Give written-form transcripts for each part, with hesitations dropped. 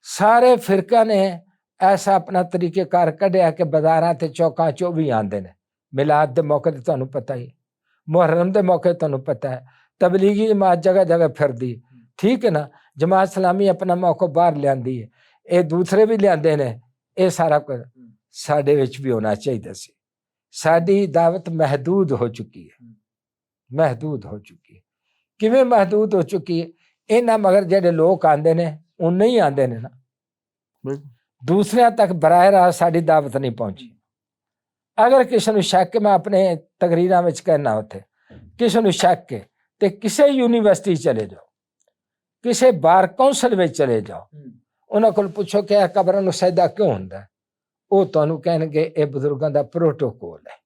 सारे फिरका ने ऐसा अपना तरीकेकार कढ़िया कि बाजारां ते चौकां चो भी आंदे ने। मिलाद के मौके ते तुहानूं पता ही, मुहर्रम के मौके तुहानूं पता है, तबलीगी जमात जगह जगह फिरदी, ठीक है ना। जमात इस्लामी अपना मौका बाहर लियांदी है, ये दूसरे भी लियांदे ने। ये सारा कुछ साडे विच भी होना चाहिए सी। साडी दावत महदूद हो चुकी है, महदूद हो चुकी है। किवें महदूद हो चुकी है? इन्हां मगर जिहड़े लोग आंदे ने उन्ने ही आंदे ने ना, दूसरियां तक बराह रास्त साडी दावत नहीं पहुंची। अगर किसी नूं शक, मैं अपने तकरीरां विच कहना, उत्थे किसी नूं शक है ते किसी यूनीवर्सिटी चले जाओ, किसी बार कौंसल में चले जाओ, उन्हां कोल पुछो कि कबरां नूं सजदा क्यों हुंदा है, वो तुहानूं कहणगे ये बुजुर्गां दा प्रोटोकॉल है।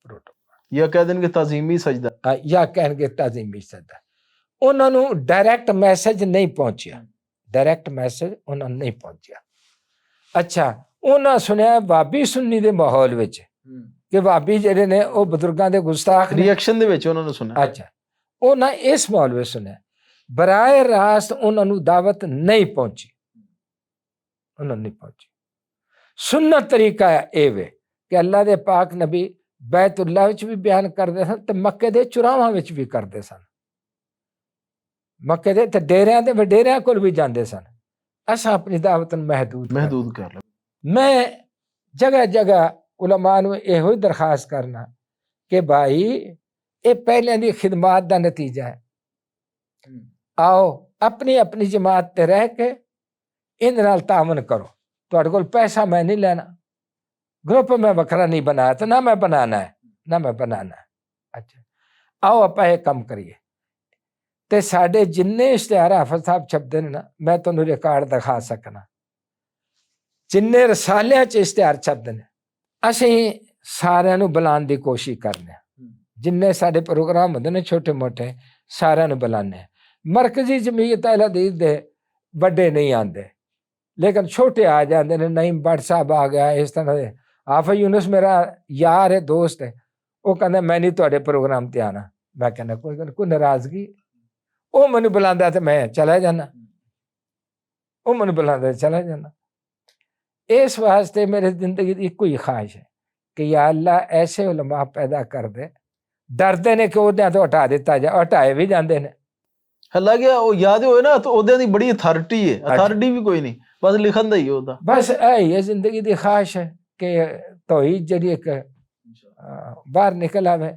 प्रोटोकॉल या कह देंगे ताजीमी सजदा, या कहणगे ताजीमी सजदा। उन्हां नूं डायरैक्ट मैसेज नहीं पहुंचिया, डायरैक्ट मैसेज उन्हां नूं नहीं पहुंचिया। अच्छा, उन्हां सुनिया भाभी सुन्नी दे माहौल विच कि भाभी जिहड़े ने वो बुजुर्गां दे गुस्ताख रिएक्शन दे विच उन्हां नूं सुनिया। अच्छा, उन्हां इस माहौल विच सुनिया, बराए रास्त उन्हां नूं दावत नहीं पहुंची, उन्हां नहीं पहुंची। सुन्नत तरीका ये वे कि अल्लाह दे पाक नबी बैतुल्लाह विच भी बयान करदे सन ते मक्के दे चुरावां विच भी करदे सन, मक्के दे ते डेरियां ते वडेरियां कोल भी जांदे सन। असां अपनी दावत नूं महदूद कर लो। मैं जगह जगह उलमा नूं इहो ही दरखास्त करना कि भाई ये पहले दी खिदमात दा नतीजा है। आओ अपनी अपनी जमात ते रह के इन नाल तावन करो। तुहाडे कोल पैसा मैं नहीं लेना, ग्रुप में वखरा नहीं बनाया तो ना मैं बनाना है, ना मैं बनाना है। अच्छा, आओ आपां ये काम करिए। ते साडे जिन्ने इश्तिहार हाफिज साहब छपदे ने ना, मैं तुहानूं रिकॉर्ड दिखा सकना, जिन्ने रसालियां च इश्तिहार छपदे ने, असीं सारिਆਂ ਨੂੰ बुलाने की कोशिश करने, जिन्ने साडे प्रोग्राम होंदे ने छोटे मोटे सारिਆਂ ਨੂੰ बुलाने। मरकजी जमीयत अहल हदीस दे बड़े नहीं आते, लेकिन छोटे आ जाते हैं। नईम भट्ट साहब आ गया, इस तरह से हाफिज यूनुस मेरा यार है, दोस्त है, वो कहता मैं नहीं तुहाडे प्रोग्राम ते आना। मैं कहना कोई गल, कोई नाराजगी? वो मैनू बुलांदा ते मैं चला जाना, वो मैनू बुलांदा चला जाना। इस वास्ते मेरी जिंदगी की इको ही ख्वाहिश है कि या अल्लाह ऐसे उलमा पैदा कर दे, डरते ने कि उहदियां तो हटा दिता जाए, हटाए भी जाते हैं। हल्ला गया वो याद होए ना, तो उहदियां दी बड़ी अथॉरिटी है, अथॉरिटी भी कोई नहीं, बस लिखन दा ही होता। बस ये जिंदगी की ख्वाहिश है कि तौहीद जड़ी एक बाहर निकल आवे।